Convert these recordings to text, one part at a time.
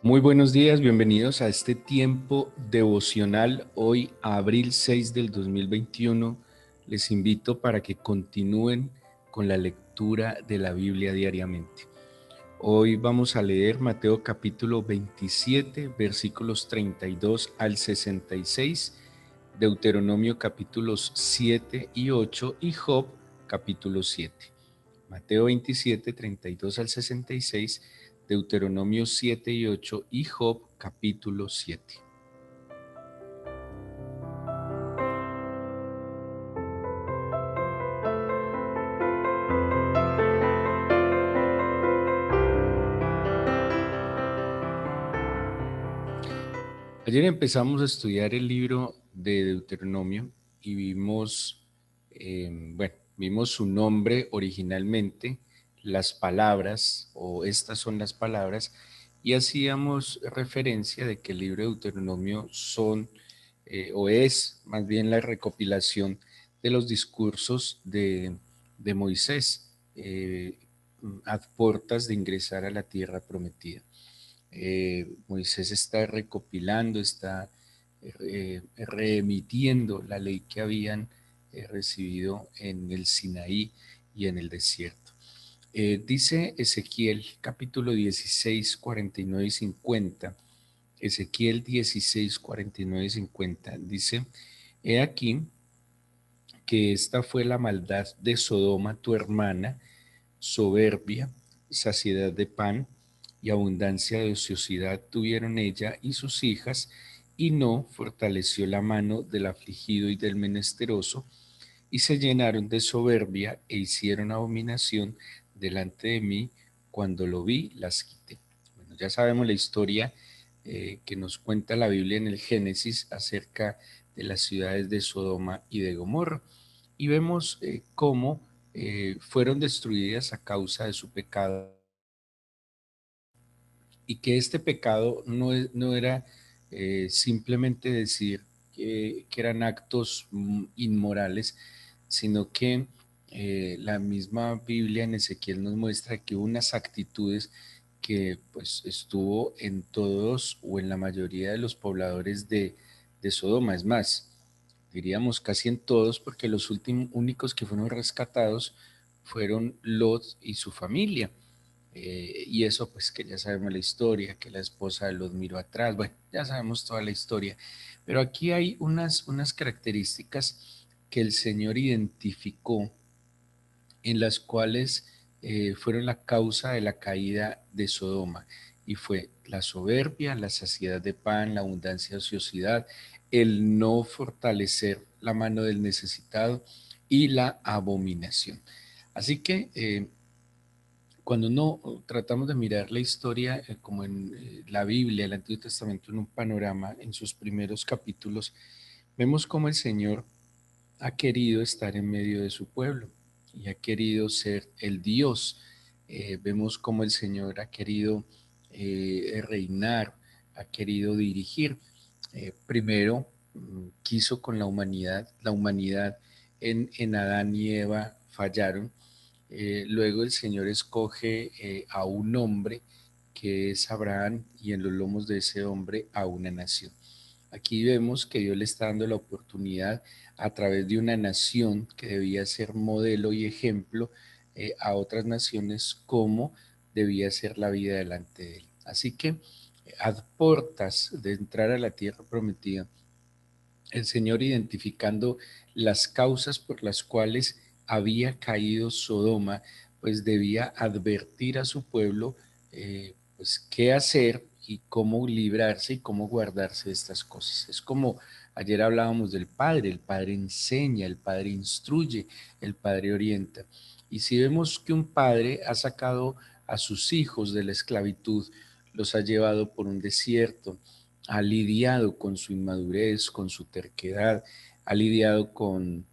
Muy buenos días, bienvenidos a este tiempo devocional. Hoy, abril 6 del 2021, les invito para que continúen con la lectura de la Biblia diariamente. Hoy vamos a leer Mateo capítulo 27, versículos 32 al 66, Deuteronomio capítulos 7 y 8 y Job capítulo 7. Mateo 27, 32 al 66, Deuteronomio 7 y 8 y Job capítulo 7. Ayer empezamos a estudiar el libro de Deuteronomio y vimos su nombre originalmente, las palabras, o estas son las palabras, y hacíamos referencia de que el libro de Deuteronomio o es más bien la recopilación de los discursos de Moisés, a puertas de ingresar a la tierra prometida. Moisés está recopilando, está reemitiendo la ley que habían recibido en el Sinaí y en el desierto. Dice Ezequiel capítulo 16, 49 y 50, Ezequiel 16, 49 y 50, dice: He aquí que esta fue la maldad de Sodoma, tu hermana, soberbia, saciedad de pan y abundancia de ociosidad tuvieron ella y sus hijas, y no fortaleció la mano del afligido y del menesteroso, y se llenaron de soberbia e hicieron abominación delante de mí. Cuando lo vi, las quité. Bueno, ya sabemos la historia que nos cuenta la Biblia en el Génesis acerca de las ciudades de Sodoma y de Gomorra, y vemos cómo fueron destruidas a causa de su pecado, y que este pecado no era simplemente decir que eran actos inmorales, sino que la misma Biblia en Ezequiel nos muestra que unas actitudes que pues estuvo en todos o en la mayoría de los pobladores de Sodoma. Es más, diríamos casi en todos, porque los únicos que fueron rescatados fueron Lot y su familia. Y eso pues que ya sabemos la historia, que la esposa de Lot miró atrás, bueno, ya sabemos toda la historia. Pero aquí hay unas características que el Señor identificó, en las cuales fueron la causa de la caída de Sodoma, y fue la soberbia, la saciedad de pan, la abundancia de ociosidad, el no fortalecer la mano del necesitado y la abominación. Así que cuando no tratamos de mirar la historia como en la Biblia, el Antiguo Testamento, en un panorama, en sus primeros capítulos, vemos cómo el Señor ha querido estar en medio de su pueblo y ha querido ser el Dios. Vemos cómo el Señor ha querido reinar, ha querido dirigir. Primero quiso con la humanidad en Adán y Eva fallaron. Luego el Señor escoge a un hombre que es Abraham, y en los lomos de ese hombre a una nación. Aquí vemos que Dios le está dando la oportunidad, a través de una nación que debía ser modelo y ejemplo a otras naciones, cómo debía ser la vida delante de él. Así que a puertas de entrar a la tierra prometida, el Señor, identificando las causas por las cuales había caído Sodoma, pues debía advertir a su pueblo pues qué hacer y cómo librarse y cómo guardarse de estas cosas. Es como ayer hablábamos del Padre: el Padre enseña, el Padre instruye, el Padre orienta. Y si vemos que un padre ha sacado a sus hijos de la esclavitud, los ha llevado por un desierto, ha lidiado con su inmadurez, con su terquedad, ha lidiado con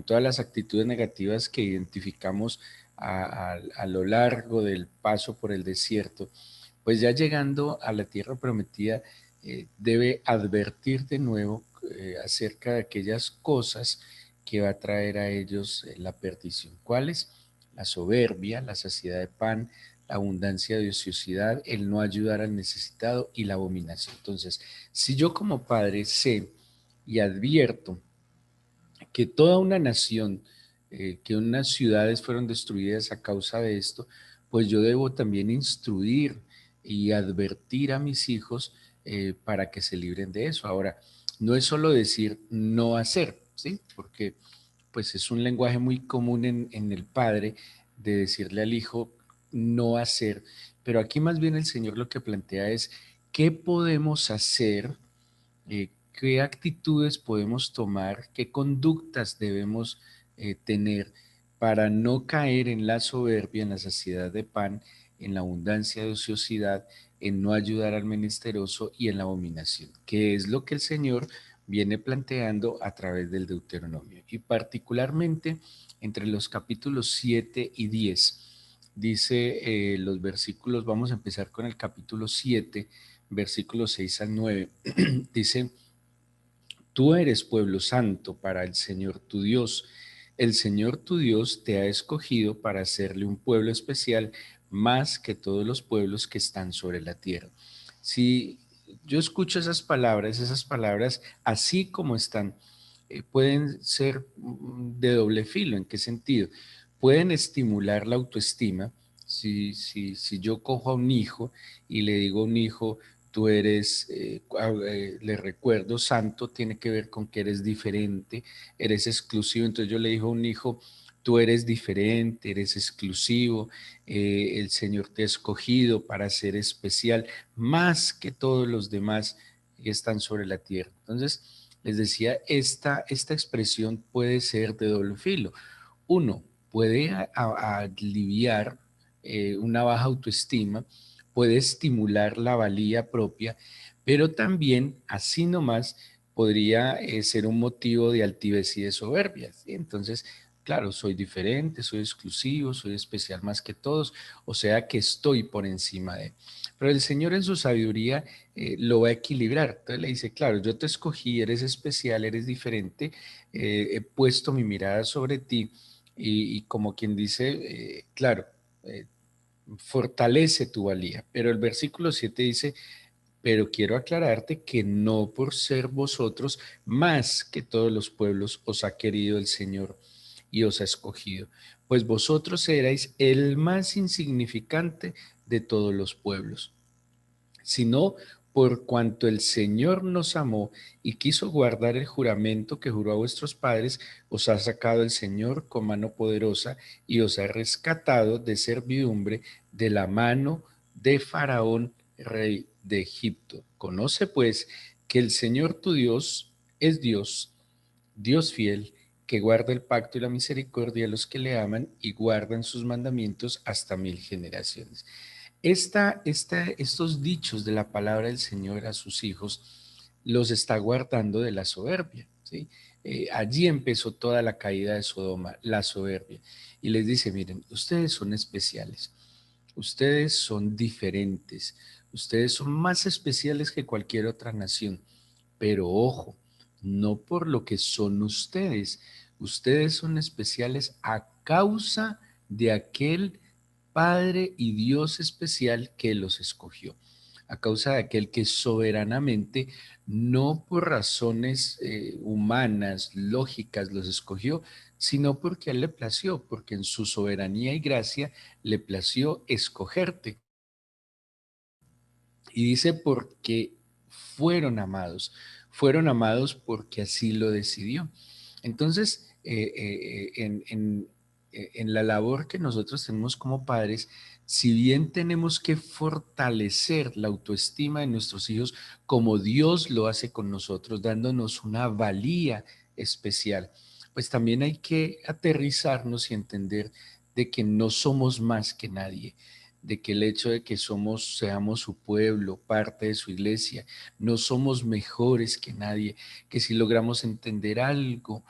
todas las actitudes negativas que identificamos a lo largo del paso por el desierto, pues ya llegando a la tierra prometida, debe advertir de nuevo acerca de aquellas cosas que va a traer a ellos la perdición. ¿Cuáles? La soberbia, la saciedad de pan, abundancia de ociosidad, el no ayudar al necesitado y la abominación. Entonces, si yo como padre sé y advierto que toda una nación, que unas ciudades fueron destruidas a causa de esto, pues yo debo también instruir y advertir a mis hijos para que se libren de eso. Ahora, no es solo decir no hacer, ¿sí? Porque pues es un lenguaje muy común en el padre de decirle al hijo no hacer, pero aquí más bien el Señor lo que plantea es qué podemos hacer, qué actitudes podemos tomar, qué conductas debemos tener para no caer en la soberbia, en la saciedad de pan, en la abundancia de ociosidad, en no ayudar al menesteroso y en la abominación, que es lo que el Señor viene planteando a través del Deuteronomio. Y particularmente entre los capítulos 7 y 10, dice los versículos, vamos a empezar con el capítulo 7, versículos 6 al 9, dice: Tú eres pueblo santo para el Señor tu Dios. El Señor tu Dios te ha escogido para hacerle un pueblo especial más que todos los pueblos que están sobre la tierra. Si yo escucho esas palabras así como están, pueden ser de doble filo. ¿En qué sentido? Pueden estimular la autoestima. Si yo cojo a un hijo y le digo a un hijo, tú eres, le recuerdo, santo tiene que ver con que eres diferente, eres exclusivo. Entonces yo le digo a un hijo, tú eres diferente, eres exclusivo, el Señor te ha escogido para ser especial, más que todos los demás que están sobre la tierra. Entonces, les decía, esta expresión puede ser de doble filo. Uno, puede aliviar una baja autoestima, puede estimular la valía propia, pero también, así nomás, podría ser un motivo de altivez y de soberbia, ¿sí? Entonces, claro, soy diferente, soy exclusivo, soy especial más que todos, o sea que estoy por encima de. Pero el Señor en su sabiduría lo va a equilibrar. Entonces le dice, claro, yo te escogí, eres especial, eres diferente, he puesto mi mirada sobre ti y como quien dice, claro, eh, fortalece tu valía. Pero el versículo 7 dice, pero quiero aclararte que no por ser vosotros más que todos los pueblos os ha querido el Señor y os ha escogido, pues vosotros erais el más insignificante de todos los pueblos, sino por cuanto el Señor nos amó y quiso guardar el juramento que juró a vuestros padres, os ha sacado el Señor con mano poderosa y os ha rescatado de servidumbre de la mano de Faraón, rey de Egipto. Conoce pues que el Señor tu Dios es Dios, Dios fiel, que guarda el pacto y la misericordia de los que le aman y guardan sus mandamientos hasta 1000 generaciones. Estos dichos de la palabra del Señor a sus hijos los está guardando de la soberbia, ¿sí? Allí empezó toda la caída de Sodoma, la soberbia. Y les dice, miren, ustedes son especiales, ustedes son diferentes, ustedes son más especiales que cualquier otra nación, pero ojo, no por lo que son ustedes, ustedes son especiales a causa de aquel Padre y Dios especial que los escogió, a causa de aquel que soberanamente, no por razones humanas, lógicas, los escogió, sino porque a él le plació, porque en su soberanía y gracia le plació escogerte. Y dice porque fueron amados porque así lo decidió. Entonces, en la labor que nosotros tenemos como padres, si bien tenemos que fortalecer la autoestima de nuestros hijos como Dios lo hace con nosotros, dándonos una valía especial, pues también hay que aterrizarnos y entender de que no somos más que nadie, de que el hecho de que seamos su pueblo, parte de su iglesia, no somos mejores que nadie, que si logramos entender algo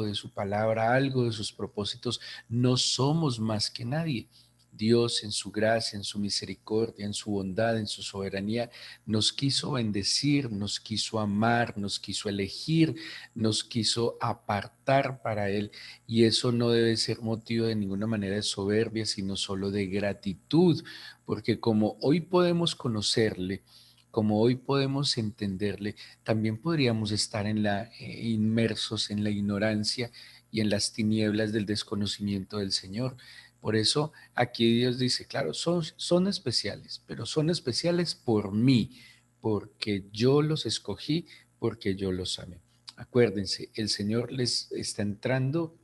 de su palabra, algo de sus propósitos, no somos más que nadie. Dios en su gracia, en su misericordia, en su bondad, en su soberanía, nos quiso bendecir, nos quiso amar, nos quiso elegir, nos quiso apartar para Él. Y eso no debe ser motivo de ninguna manera de soberbia, sino solo de gratitud, porque como hoy podemos conocerle, como hoy podemos entenderle, también podríamos estar inmersos en la ignorancia y en las tinieblas del desconocimiento del Señor. Por eso aquí Dios dice, claro, son especiales, pero son especiales por mí, porque yo los escogí, porque yo los amé. Acuérdense, el Señor los está entrando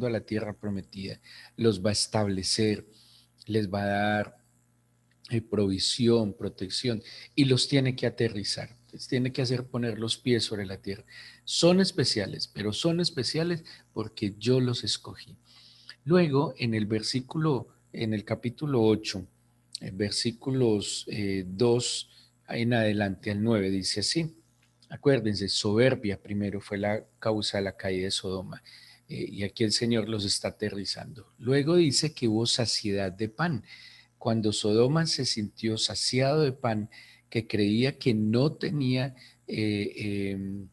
a la tierra prometida, los va a establecer, les va a dar provisión, protección, y los tiene que aterrizar, les tiene que hacer poner los pies sobre la tierra. Son especiales, pero son especiales porque yo los escogí. Luego, en el capítulo 8, versículos 2 en adelante al 9 dice así. Acuérdense, soberbia primero fue la causa de la caída de Sodoma. Y aquí el Señor los está aterrizando. Luego dice que hubo saciedad de pan. Cuando Sodoma se sintió saciado de pan, que creía que no tenía eh, eh,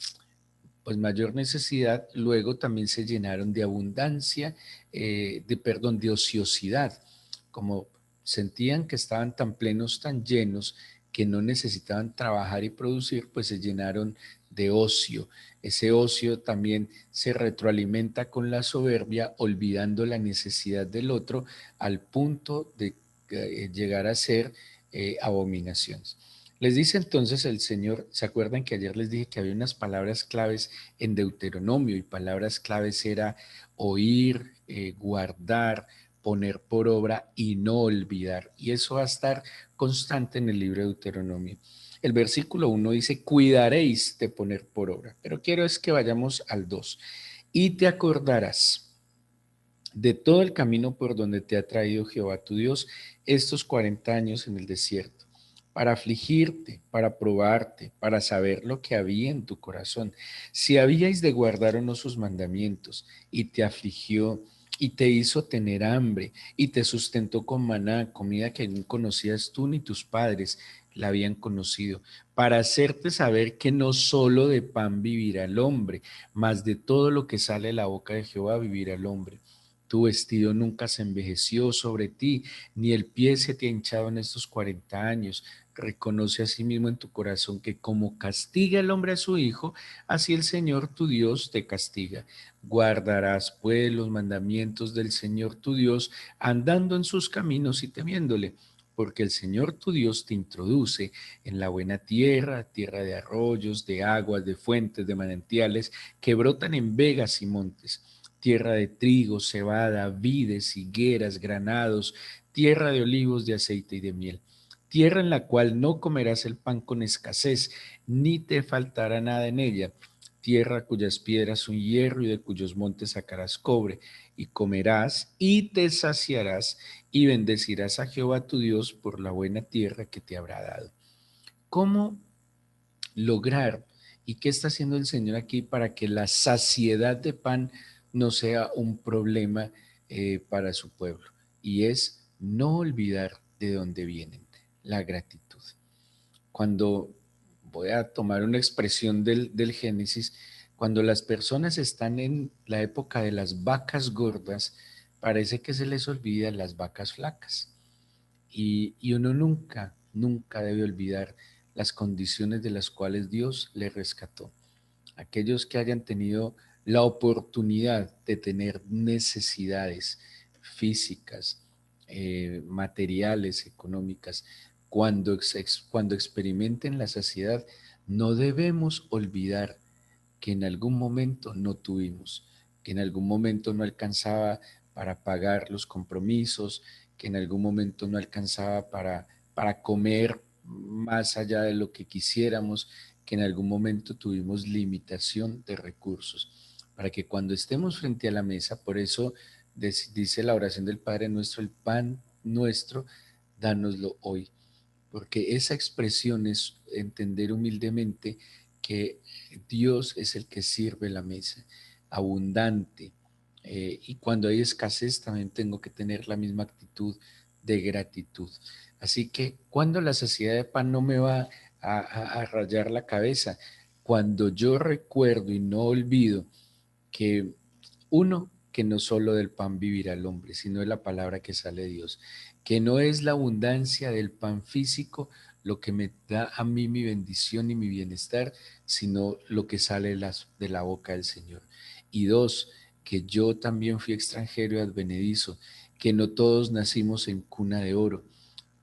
pues mayor necesidad, luego también se llenaron de abundancia, de ociosidad, como sentían que estaban tan plenos, tan llenos, que no necesitaban trabajar y producir, pues se llenaron de ocio. Ese ocio también se retroalimenta con la soberbia, olvidando la necesidad del otro al punto de llegar a ser abominaciones. Les dice entonces el Señor, ¿se acuerdan que ayer les dije que había unas palabras claves en Deuteronomio y palabras claves era oír, guardar, poner por obra y no olvidar? Y eso va a estar constante en el libro de Deuteronomio. El versículo 1 dice, cuidaréis de poner por obra, pero quiero es que vayamos al 2. Y te acordarás de todo el camino por donde te ha traído Jehová tu Dios estos 40 años en el desierto, para afligirte, para probarte, para saber lo que había en tu corazón, si habíais de guardar o no sus mandamientos, y te afligió, y te hizo tener hambre, y te sustentó con maná, comida que no conocías tú ni tus padres la habían conocido, para hacerte saber que no solo de pan vivirá el hombre, mas de todo lo que sale de la boca de Jehová vivirá el hombre. Tu vestido nunca se envejeció sobre ti, ni el pie se te ha hinchado en estos 40 años. Reconoce a sí mismo en tu corazón que como castiga el hombre a su hijo, así el Señor tu Dios te castiga. Guardarás pues los mandamientos del Señor tu Dios, andando en sus caminos y temiéndole, porque el Señor tu Dios te introduce en la buena tierra, tierra de arroyos, de aguas, de fuentes, de manantiales, que brotan en vegas y montes, tierra de trigo, cebada, vides, higueras, granados, tierra de olivos, de aceite y de miel, tierra en la cual no comerás el pan con escasez, ni te faltará nada en ella, tierra cuyas piedras son hierro y de cuyos montes sacarás cobre, y comerás y te saciarás y bendecirás a Jehová tu Dios por la buena tierra que te habrá dado. ¿Cómo lograr y qué está haciendo el Señor aquí para que la saciedad de pan no sea un problema para su pueblo? Y es no olvidar de dónde vienen, la gratitud. Cuando voy a tomar una expresión del Génesis, cuando las personas están en la época de las vacas gordas, parece que se les olvidan las vacas flacas. Y uno nunca, nunca debe olvidar las condiciones de las cuales Dios le rescató. Aquellos que hayan tenido la oportunidad de tener necesidades físicas, materiales, económicas, cuando experimenten la saciedad, no debemos olvidar que en algún momento no tuvimos, que en algún momento no alcanzaba para pagar los compromisos, que en algún momento no alcanzaba para comer más allá de lo que quisiéramos, que en algún momento tuvimos limitación de recursos, para que cuando estemos frente a la mesa, por eso dice la oración del Padre nuestro, el pan nuestro, dánoslo hoy, porque esa expresión es entender humildemente que Dios es el que sirve la mesa, abundante. Y cuando hay escasez también tengo que tener la misma actitud de gratitud. Así que cuando la saciedad de pan no me va a rayar la cabeza, cuando yo recuerdo y no olvido que uno, que no solo del pan vivirá el hombre, sino de la palabra que sale de Dios, que no es la abundancia del pan físico lo que me da a mí mi bendición y mi bienestar, sino lo que sale de la boca del Señor. Y dos, que yo también fui extranjero y advenedizo, que no todos nacimos en cuna de oro,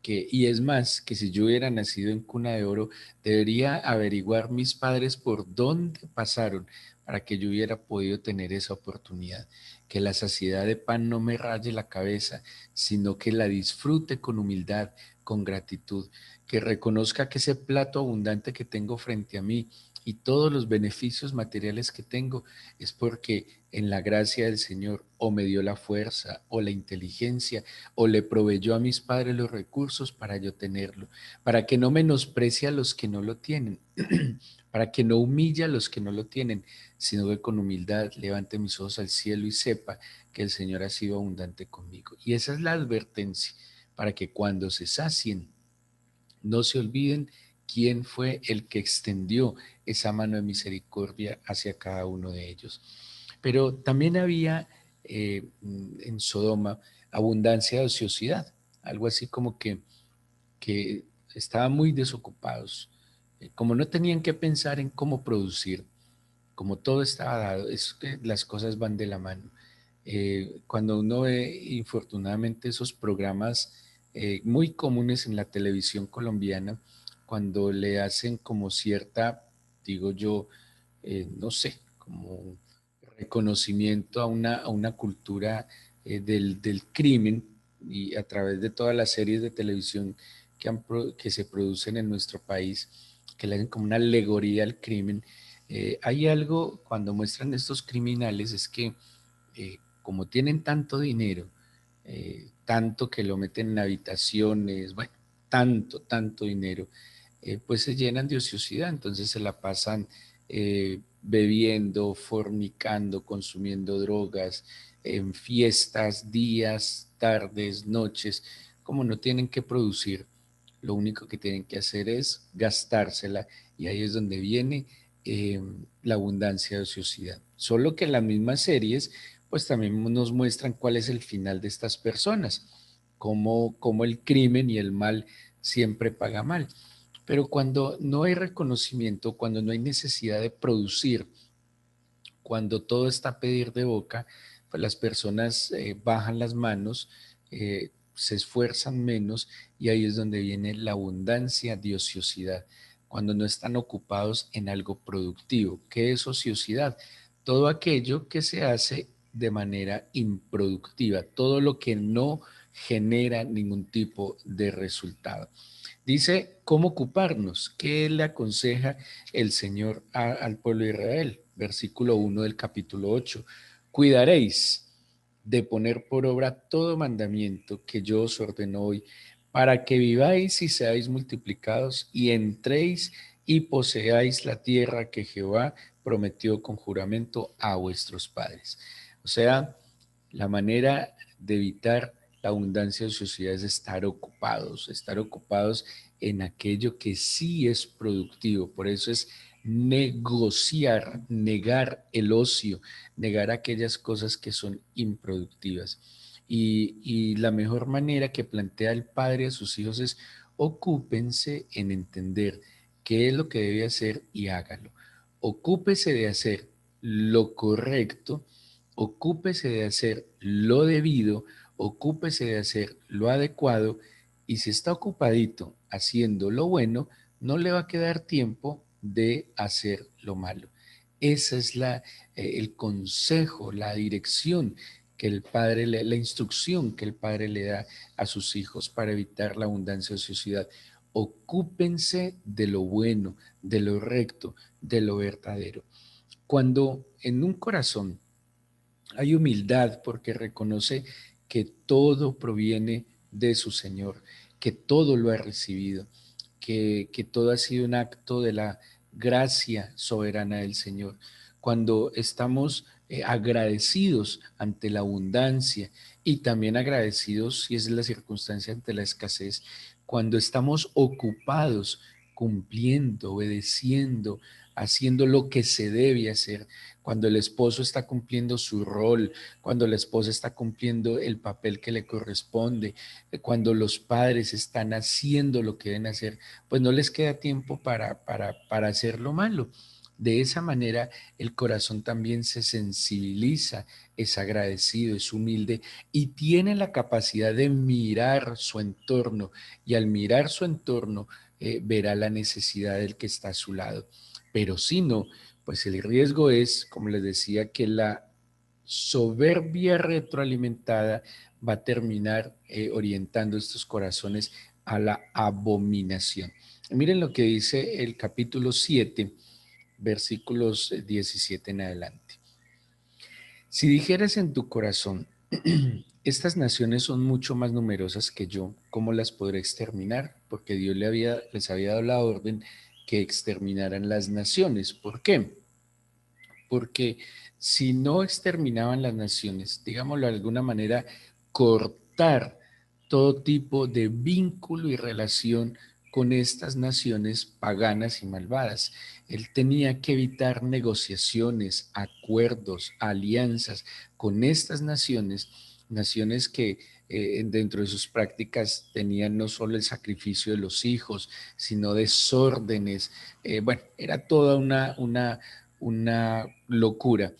y es más, que si yo hubiera nacido en cuna de oro, debería averiguar mis padres por dónde pasaron para que yo hubiera podido tener esa oportunidad. Que la saciedad de pan no me raye la cabeza, sino que la disfrute con humildad, con gratitud, que reconozca que ese plato abundante que tengo frente a mí y todos los beneficios materiales que tengo es porque en la gracia del Señor o me dio la fuerza o la inteligencia o le proveyó a mis padres los recursos para yo tenerlo, para que no menosprecie a los que no lo tienen, para que no humille a los que no lo tienen, sino que con humildad levante mis ojos al cielo y sepa que el Señor ha sido abundante conmigo. Y esa es la advertencia, para que cuando se sacien, no se olviden quién fue el que extendió esa mano de misericordia hacia cada uno de ellos. Pero también había en Sodoma abundancia de ociosidad, algo así como que estaban muy desocupados, como no tenían que pensar en cómo producir, como todo estaba dado, es que las cosas van de la mano. Cuando uno ve infortunadamente esos programas muy comunes en la televisión colombiana, cuando le hacen como cierta, digo yo, no sé, como reconocimiento a una cultura del crimen y a través de todas las series de televisión que se producen en nuestro país, que le hacen como una alegoría al crimen. Hay algo cuando muestran estos criminales es que como tienen tanto dinero, tanto que lo meten en habitaciones, bueno, tanto dinero, pues se llenan de ociosidad, entonces se la pasan bebiendo, fornicando, consumiendo drogas, en fiestas, días, tardes, noches, como no tienen que producir, lo único que tienen que hacer es gastársela y ahí es donde viene eh, la abundancia de ociosidad. Solo que en las mismas series, pues también nos muestran cuál es el final de estas personas, cómo el crimen y el mal siempre paga mal. Pero cuando no hay reconocimiento, cuando no hay necesidad de producir, cuando todo está a pedir de boca, pues las personas bajan las manos, se esfuerzan menos y ahí es donde viene la abundancia de ociosidad, cuando no están ocupados en algo productivo. ¿Qué es ociosidad? Todo aquello que se hace de manera improductiva, todo lo que no genera ningún tipo de resultado. Dice, ¿cómo ocuparnos? ¿Qué le aconseja el Señor al pueblo de Israel? Versículo 1 del capítulo 8. Cuidaréis de poner por obra todo mandamiento que yo os ordeno hoy, para que viváis y seáis multiplicados y entréis y poseáis la tierra que Jehová prometió con juramento a vuestros padres. O sea, la manera de evitar la abundancia de ociosidad es estar ocupados en aquello que sí es productivo. Por eso es negociar, negar el ocio, negar aquellas cosas que son improductivas. Y la mejor manera que plantea el padre a sus hijos es ocúpense en entender qué es lo que debe hacer y hágalo. Ocúpese de hacer lo correcto, ocúpese de hacer lo debido, ocúpese de hacer lo adecuado y si está ocupadito haciendo lo bueno, no le va a quedar tiempo de hacer lo malo. Esa es el consejo, la dirección que el padre, la instrucción que el padre le da a sus hijos para evitar la abundancia de ociosidad. Ocúpense de lo bueno, de lo recto, de lo verdadero. Cuando en un corazón hay humildad porque reconoce que todo proviene de su Señor, que todo lo ha recibido, que todo ha sido un acto de la gracia soberana del Señor. Cuando estamos agradecidos ante la abundancia y también agradecidos, si es la circunstancia, ante la escasez, cuando estamos ocupados, cumpliendo, obedeciendo, haciendo lo que se debe hacer, cuando el esposo está cumpliendo su rol, cuando la esposa está cumpliendo el papel que le corresponde, cuando los padres están haciendo lo que deben hacer, pues no les queda tiempo para hacer lo malo. De esa manera, el corazón también se sensibiliza, es agradecido, es humilde y tiene la capacidad de mirar su entorno y al mirar su entorno verá la necesidad del que está a su lado. Pero si no, pues el riesgo es, como les decía, que la soberbia retroalimentada va a terminar orientando estos corazones a la abominación. Miren lo que dice el capítulo 7, versículos 17 en adelante. Si dijeras en tu corazón, estas naciones son mucho más numerosas que yo, ¿cómo las podré exterminar? Porque Dios les había dado la orden que exterminaran las naciones. ¿Por qué? Porque si no exterminaban las naciones, digámoslo de alguna manera, cortar todo tipo de vínculo y relación con estas naciones paganas y malvadas. Él tenía que evitar negociaciones, acuerdos, alianzas con estas naciones, naciones que dentro de sus prácticas tenían no solo el sacrificio de los hijos, sino desórdenes. Bueno, era toda una locura.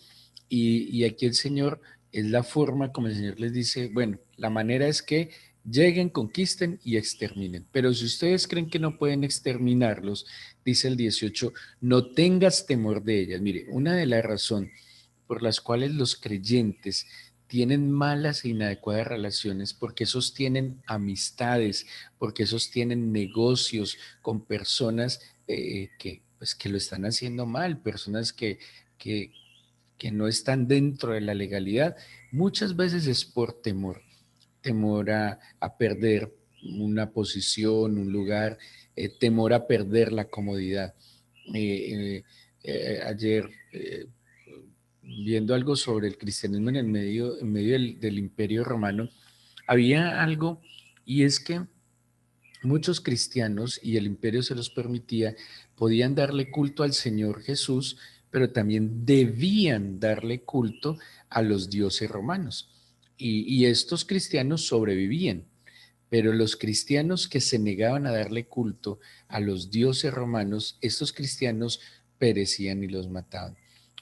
Y aquí el Señor es la forma como el Señor les dice, bueno, la manera es que lleguen, conquisten y exterminen. Pero si ustedes creen que no pueden exterminarlos, dice el 18, no tengas temor de ellas. Mire, una de las razones por las cuales los creyentes tienen malas e inadecuadas relaciones, porque sostienen amistades, porque sostienen negocios con personas pues, que lo están haciendo mal, personas que, que no están dentro de la legalidad. Muchas veces es por temor, temor a perder una posición, un lugar, temor a perder la comodidad. Ayer, viendo algo sobre el cristianismo en medio del Imperio Romano, había algo y es que muchos cristianos, y el imperio se los permitía, podían darle culto al Señor Jesús, pero también debían darle culto a los dioses romanos. Y estos cristianos sobrevivían, pero los cristianos que se negaban a darle culto a los dioses romanos, estos cristianos perecían y los mataban.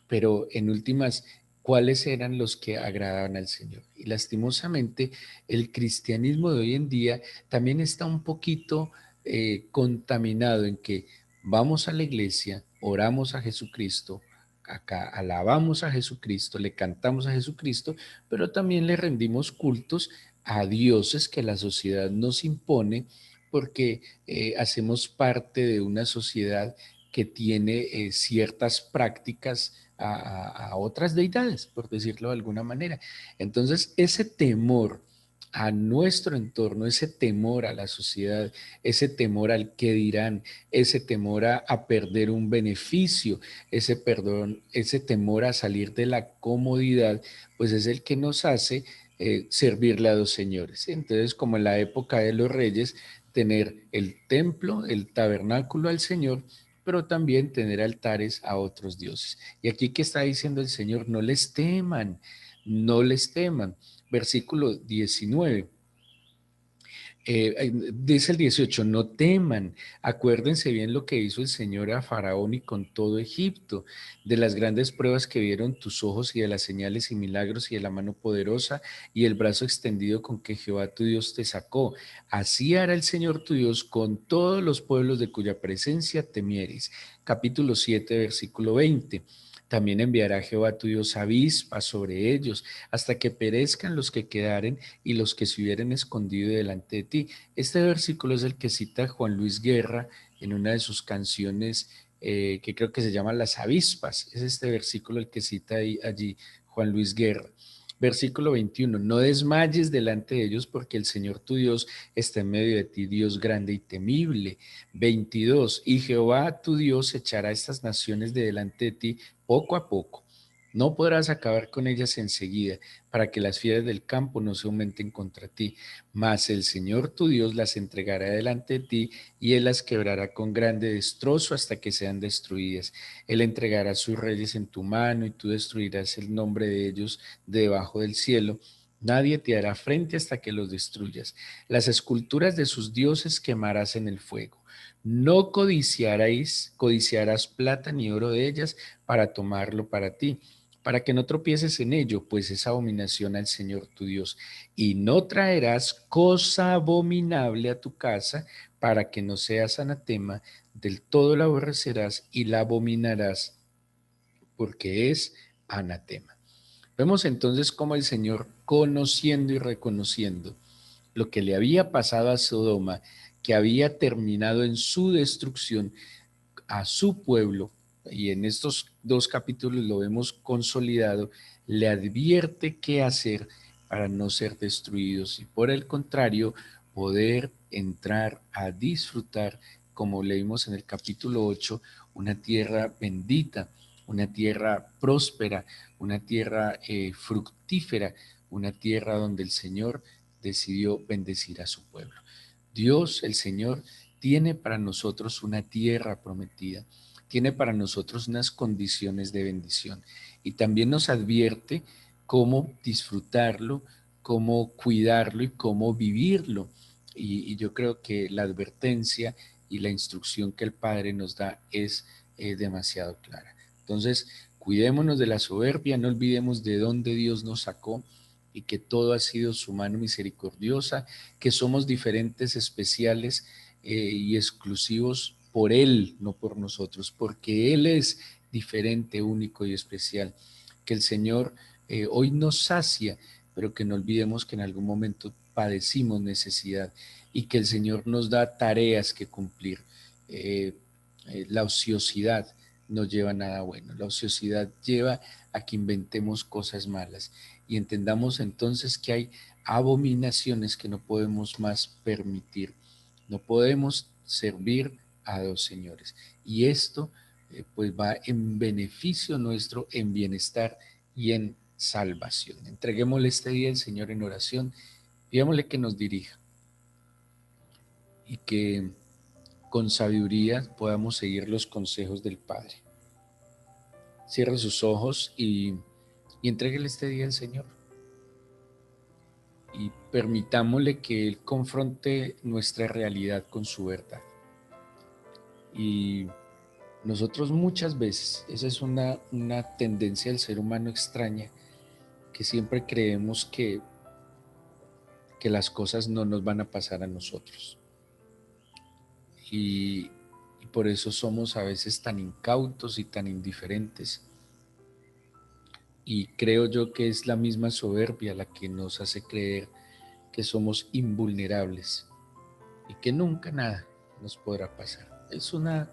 Pero en últimas, ¿cuáles eran los que agradaban al Señor? Y lastimosamente, el cristianismo de hoy en día también está un poquito contaminado en que vamos a la iglesia, oramos a Jesucristo, acá alabamos a Jesucristo, le cantamos a Jesucristo, pero también le rendimos cultos a dioses que la sociedad nos impone porque hacemos parte de una sociedad que tiene ciertas prácticas a otras deidades, por decirlo de alguna manera. Entonces, ese temor a nuestro entorno, ese temor a la sociedad, ese temor al qué dirán, ese temor a perder un beneficio, ese temor a salir de la comodidad, pues es el que nos hace servirle a dos señores. Entonces, como en la época de los reyes, tener el templo, el tabernáculo al Señor, pero también tener altares a otros dioses. Y aquí que está diciendo el Señor, no les teman, no les teman. Versículo 19. Dice el 18, no teman, acuérdense bien lo que hizo el Señor a Faraón y con todo Egipto, de las grandes pruebas que vieron tus ojos y de las señales y milagros y de la mano poderosa y el brazo extendido con que Jehová tu Dios te sacó. Así hará el Señor tu Dios con todos los pueblos de cuya presencia temieres. Capítulo 7, versículo 20. También enviará Jehová tu Dios avispas sobre ellos, hasta que perezcan los que quedaren y los que se hubieren escondido delante de ti. Este versículo es el que cita Juan Luis Guerra en una de sus canciones que creo que se llama Las avispas. Es este versículo el que cita allí Juan Luis Guerra. Versículo 21, no desmayes delante de ellos porque el Señor tu Dios está en medio de ti, Dios grande y temible. 22, y Jehová tu Dios echará estas naciones de delante de ti poco a poco. No podrás acabar con ellas enseguida, para que las fieras del campo no se aumenten contra ti. Mas el Señor tu Dios las entregará delante de ti, y Él las quebrará con grande destrozo hasta que sean destruidas. Él entregará sus reyes en tu mano, y tú destruirás el nombre de ellos debajo del cielo. Nadie te hará frente hasta que los destruyas. Las esculturas de sus dioses quemarás en el fuego. No codiciarás plata ni oro de ellas para tomarlo para ti, para que no tropieces en ello, pues es abominación al Señor tu Dios. Y no traerás cosa abominable a tu casa, para que no seas anatema, del todo la aborrecerás y la abominarás, porque es anatema. Vemos entonces cómo el Señor, conociendo y reconociendo lo que le había pasado a Sodoma, que había terminado en su destrucción, a su pueblo, y en estos dos capítulos lo vemos consolidado, le advierte qué hacer para no ser destruidos y por el contrario, poder entrar a disfrutar, como leímos en el capítulo 8, una tierra bendita, una tierra próspera, una tierra fructífera, una tierra donde el Señor decidió bendecir a su pueblo. Dios, el Señor, tiene para nosotros una tierra prometida, tiene para nosotros unas condiciones de bendición y también nos advierte cómo disfrutarlo, cómo cuidarlo y cómo vivirlo. Y yo creo que la advertencia y la instrucción que el Padre nos da es demasiado clara. Entonces, cuidémonos de la soberbia, no olvidemos de dónde Dios nos sacó y que todo ha sido su mano misericordiosa, que somos diferentes, especiales y exclusivos por Él, no por nosotros, porque Él es diferente, único y especial. Que el Señor hoy nos sacia, pero que no olvidemos que en algún momento padecimos necesidad y que el Señor nos da tareas que cumplir. Eh, la ociosidad no lleva a nada bueno, la ociosidad lleva a que inventemos cosas malas y entendamos entonces que hay abominaciones que no podemos más permitir. No podemos servir a dos señores. Y esto pues va en beneficio nuestro, en bienestar y en salvación. Entreguémosle este día al Señor en oración, pidámosle que nos dirija y que con sabiduría podamos seguir los consejos del Padre. Cierre sus ojos y entréguele este día al Señor. Y permitámosle que Él confronte nuestra realidad con su verdad. Y nosotros muchas veces, esa es una tendencia del ser humano extraña, que siempre creemos que las cosas no nos van a pasar a nosotros. Y por eso somos a veces tan incautos y tan indiferentes. Y creo yo que es la misma soberbia la que nos hace creer que somos invulnerables y que nunca nada nos podrá pasar. Es una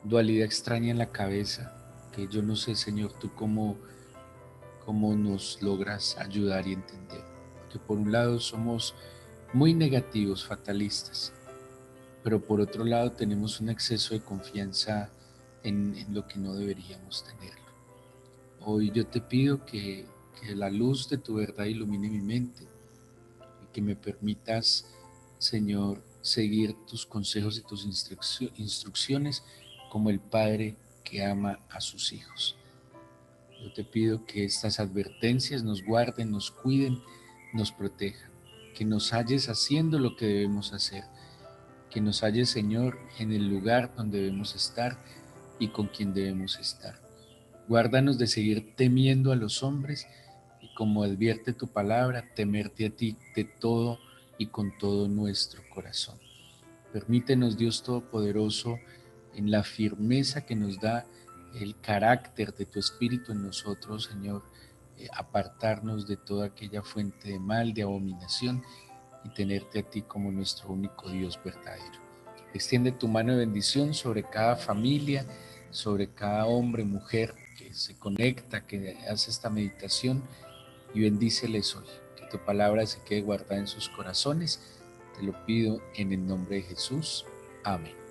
dualidad extraña en la cabeza que yo no sé, Señor, tú cómo nos logras ayudar y entender. Que por un lado somos muy negativos, fatalistas, pero por otro lado tenemos un exceso de confianza en lo que no deberíamos tenerlo. Hoy yo te pido que la luz de tu verdad ilumine mi mente y que me permitas, Señor, seguir tus consejos y tus instrucciones como el Padre que ama a sus hijos. Yo te pido que estas advertencias nos guarden, nos cuiden, nos protejan, que nos halles haciendo lo que debemos hacer, que nos halles, Señor, en el lugar donde debemos estar y con quien debemos estar. Guárdanos de seguir temiendo a los hombres y como advierte tu palabra, temerte a ti de todo y con todo nuestro corazón. Permítenos, Dios Todopoderoso, en la firmeza que nos da el carácter de tu Espíritu en nosotros, Señor, apartarnos de toda aquella fuente de mal, de abominación y tenerte a ti como nuestro único Dios verdadero. Extiende tu mano de bendición sobre cada familia, sobre cada hombre, mujer que se conecta, que hace esta meditación y bendíceles hoy. Que tu palabra se quede guardada en sus corazones. Te lo pido en el nombre de Jesús. Amén.